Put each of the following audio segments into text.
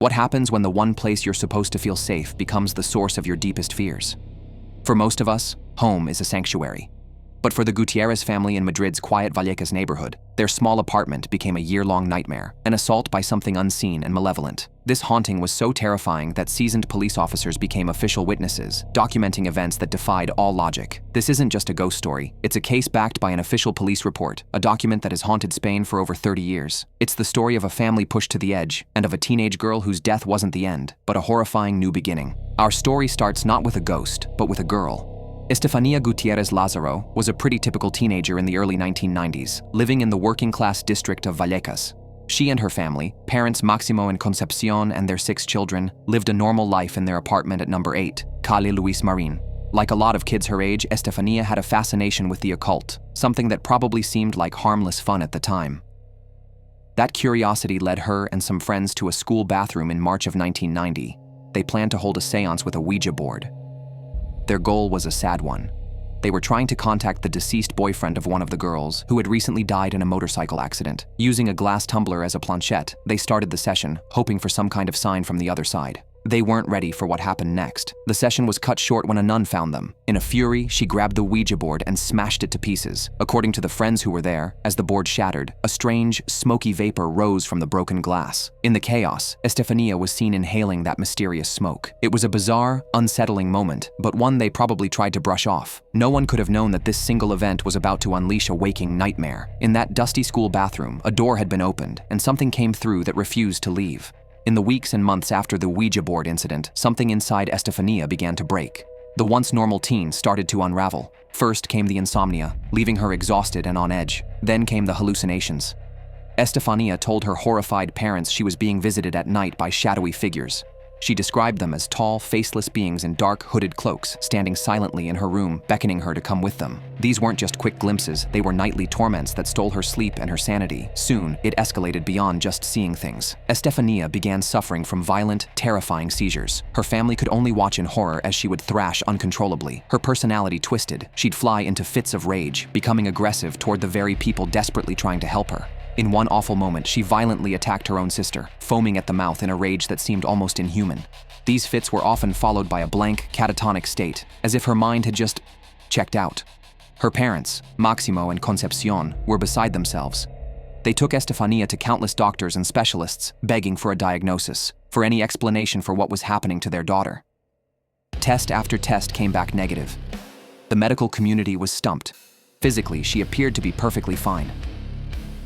What happens when the one place you're supposed to feel safe becomes the source of your deepest fears? For most of us, home is a sanctuary. But for the Gutiérrez family in Madrid's quiet Vallecas neighborhood, their small apartment became a year-long nightmare, an assault by something unseen and malevolent. This haunting was so terrifying that seasoned police officers became official witnesses, documenting events that defied all logic. This isn't just a ghost story, it's a case backed by an official police report, a document that has haunted Spain for over 30 years. It's the story of a family pushed to the edge, and of a teenage girl whose death wasn't the end, but a horrifying new beginning. Our story starts not with a ghost, but with a girl. Estefanía Gutiérrez Lázaro was a pretty typical teenager in the early 1990s, living in the working-class district of Vallecas. She and her family, parents Máximo and Concepción and their 6 children, lived a normal life in their apartment at number 8, Calle Luis Marín. Like a lot of kids her age, Estefanía had a fascination with the occult, something that probably seemed like harmless fun at the time. That curiosity led her and some friends to a school bathroom in March of 1990. They planned to hold a séance with a Ouija board. Their goal was a sad one. They were trying to contact the deceased boyfriend of one of the girls, who had recently died in a motorcycle accident. Using a glass tumbler as a planchette, they started the session, hoping for some kind of sign from the other side. They weren't ready for what happened next. The session was cut short when a nun found them. In a fury, she grabbed the Ouija board and smashed it to pieces. According to the friends who were there, as the board shattered, a strange, smoky vapor rose from the broken glass. In the chaos, Estefanía was seen inhaling that mysterious smoke. It was a bizarre, unsettling moment, but one they probably tried to brush off. No one could have known that this single event was about to unleash a waking nightmare. In that dusty school bathroom, a door had been opened, and something came through that refused to leave. In the weeks and months after the Ouija board incident, something inside Estefanía began to break. The once normal teen started to unravel. First came the insomnia, leaving her exhausted and on edge. Then came the hallucinations. Estefanía told her horrified parents she was being visited at night by shadowy figures. She described them as tall, faceless beings in dark, hooded cloaks, standing silently in her room, beckoning her to come with them. These weren't just quick glimpses, they were nightly torments that stole her sleep and her sanity. Soon, it escalated beyond just seeing things. Estefanía began suffering from violent, terrifying seizures. Her family could only watch in horror as she would thrash uncontrollably. Her personality twisted. She'd fly into fits of rage, becoming aggressive toward the very people desperately trying to help her. In one awful moment, she violently attacked her own sister, foaming at the mouth in a rage that seemed almost inhuman. These fits were often followed by a blank, catatonic state, as if her mind had just checked out. Her parents, Máximo and Concepción, were beside themselves. They took Estefanía to countless doctors and specialists, begging for a diagnosis, for any explanation for what was happening to their daughter. Test after test came back negative. The medical community was stumped. Physically, she appeared to be perfectly fine.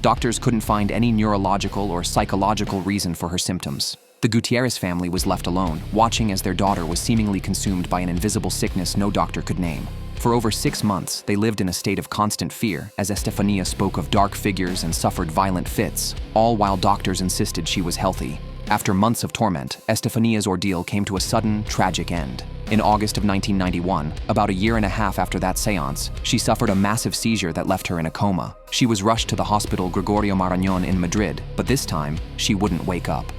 Doctors couldn't find any neurological or psychological reason for her symptoms. The Gutiérrez family was left alone, watching as their daughter was seemingly consumed by an invisible sickness no doctor could name. For over 6 months, they lived in a state of constant fear as Estefanía spoke of dark figures and suffered violent fits, all while doctors insisted she was healthy. After months of torment, Estefanía's ordeal came to a sudden, tragic end. In August of 1991, about a year and a half after that séance, she suffered a massive seizure that left her in a coma. She was rushed to the hospital Gregorio Marañón in Madrid, but this time, she wouldn't wake up.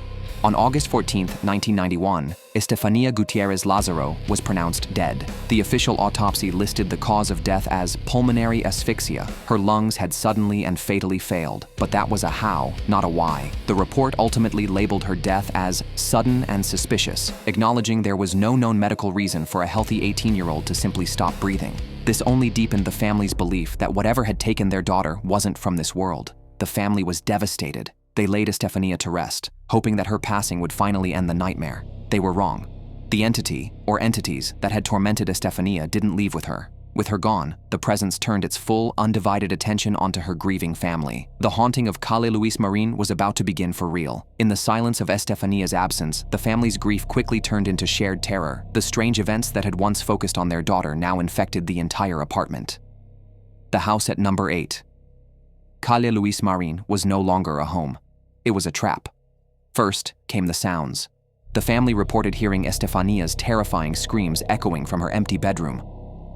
On August 14, 1991, Estefanía Gutiérrez Lázaro was pronounced dead. The official autopsy listed the cause of death as pulmonary asphyxia. Her lungs had suddenly and fatally failed, but that was a how, not a why. The report ultimately labeled her death as sudden and suspicious, acknowledging there was no known medical reason for a healthy 18-year-old to simply stop breathing. This only deepened the family's belief that whatever had taken their daughter wasn't from this world. The family was devastated. They laid Estefanía to rest, hoping that her passing would finally end the nightmare. They were wrong. The entity, or entities, that had tormented Estefanía didn't leave with her. With her gone, the presence turned its full, undivided attention onto her grieving family. The haunting of Calle Luis Marín was about to begin for real. In the silence of Estefanía's absence, the family's grief quickly turned into shared terror. The strange events that had once focused on their daughter now infected the entire apartment. The house at number 8. Calle Luis Marín was no longer a home. It was a trap. First came the sounds. The family reported hearing Estefanía's terrifying screams echoing from her empty bedroom.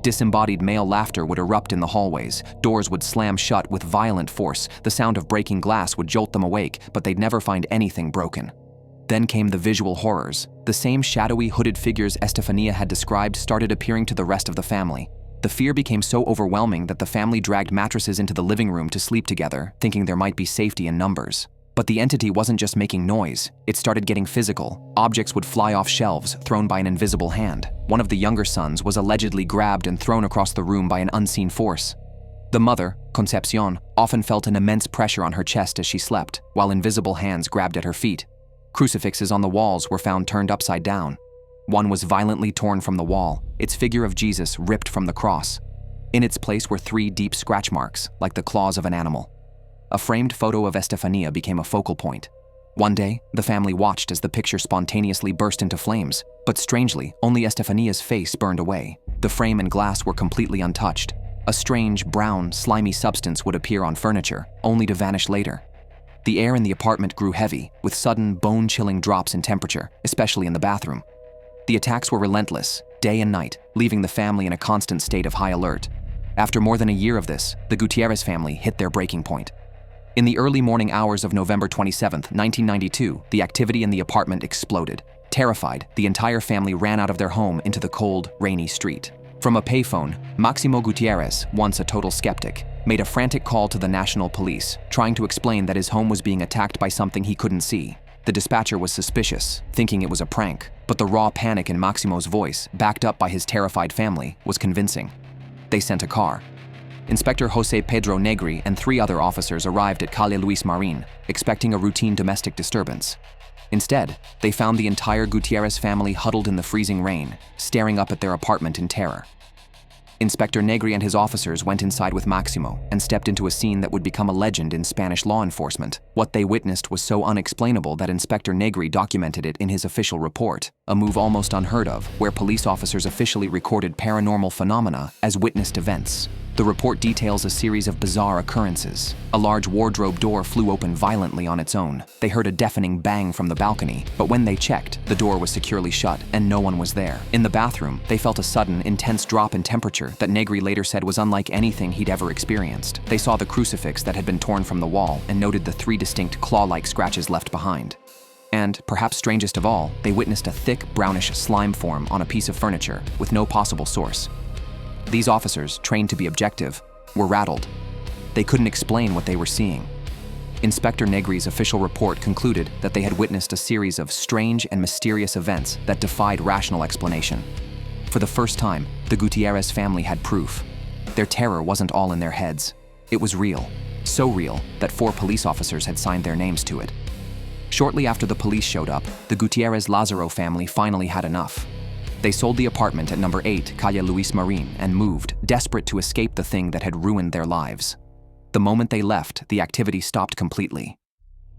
Disembodied male laughter would erupt in the hallways. Doors would slam shut with violent force. The sound of breaking glass would jolt them awake, but they'd never find anything broken. Then came the visual horrors. The same shadowy, hooded figures Estefanía had described started appearing to the rest of the family. The fear became so overwhelming that the family dragged mattresses into the living room to sleep together, thinking there might be safety in numbers. But the entity wasn't just making noise, it started getting physical. Objects would fly off shelves, thrown by an invisible hand. One of the younger sons was allegedly grabbed and thrown across the room by an unseen force. The mother, Concepcion, often felt an immense pressure on her chest as she slept, while invisible hands grabbed at her feet. Crucifixes on the walls were found turned upside down. One was violently torn from the wall, its figure of Jesus ripped from the cross. In its place were 3 deep scratch marks, like the claws of an animal. A framed photo of Estefania became a focal point. One day, the family watched as the picture spontaneously burst into flames, but strangely, only Estefania's face burned away. The frame and glass were completely untouched. A strange, brown, slimy substance would appear on furniture, only to vanish later. The air in the apartment grew heavy, with sudden, bone-chilling drops in temperature, especially in the bathroom. The attacks were relentless, day and night, leaving the family in a constant state of high alert. After more than a year of this, the Gutiérrez family hit their breaking point. In the early morning hours of November 27, 1992, the activity in the apartment exploded. Terrified, the entire family ran out of their home into the cold, rainy street. From a payphone, Máximo Gutiérrez, once a total skeptic, made a frantic call to the national police, trying to explain that his home was being attacked by something he couldn't see. The dispatcher was suspicious, thinking it was a prank, but the raw panic in Máximo's voice, backed up by his terrified family, was convincing. They sent a car. Inspector José Pedro Negri and 3 other officers arrived at Calle Luis Marín, expecting a routine domestic disturbance. Instead, they found the entire Gutiérrez family huddled in the freezing rain, staring up at their apartment in terror. Inspector Negri and his officers went inside with Máximo and stepped into a scene that would become a legend in Spanish law enforcement. What they witnessed was so unexplainable that Inspector Negri documented it in his official report, a move almost unheard of, where police officers officially recorded paranormal phenomena as witnessed events. The report details a series of bizarre occurrences. A large wardrobe door flew open violently on its own. They heard a deafening bang from the balcony, but when they checked, the door was securely shut and no one was there. In the bathroom, they felt a sudden, intense drop in temperature that Negri later said was unlike anything he'd ever experienced. They saw the crucifix that had been torn from the wall and noted the 3 distinct claw-like scratches left behind. And, perhaps strangest of all, they witnessed a thick, brownish slime form on a piece of furniture with no possible source. These officers, trained to be objective, were rattled. They couldn't explain what they were seeing. Inspector Negri's official report concluded that they had witnessed a series of strange and mysterious events that defied rational explanation. For the first time, the Gutiérrez family had proof. Their terror wasn't all in their heads. It was real. So real that 4 police officers had signed their names to it. Shortly after the police showed up, the Gutiérrez Lázaro family finally had enough. They sold the apartment at number 8, Calle Luis Marín, and moved, desperate to escape the thing that had ruined their lives. The moment they left, the activity stopped completely.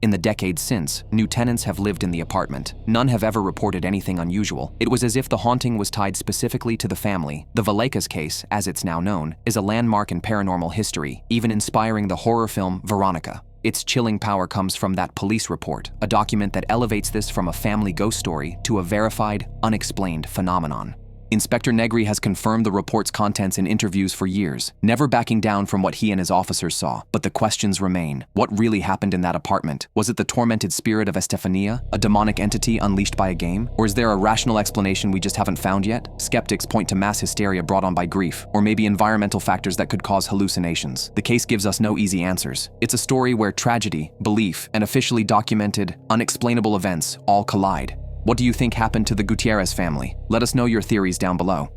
In the decades since, new tenants have lived in the apartment. None have ever reported anything unusual. It was as if the haunting was tied specifically to the family. The Vallecas case, as it's now known, is a landmark in paranormal history, even inspiring the horror film Veronica. Its chilling power comes from that police report, a document that elevates this from a family ghost story to a verified, unexplained phenomenon. Inspector Negri has confirmed the report's contents in interviews for years, never backing down from what he and his officers saw. But the questions remain. What really happened in that apartment? Was it the tormented spirit of Estefania, a demonic entity unleashed by a game? Or is there a rational explanation we just haven't found yet? Skeptics point to mass hysteria brought on by grief, or maybe environmental factors that could cause hallucinations. The case gives us no easy answers. It's a story where tragedy, belief, and officially documented, unexplainable events all collide. What do you think happened to the Gutiérrez family? Let us know your theories down below.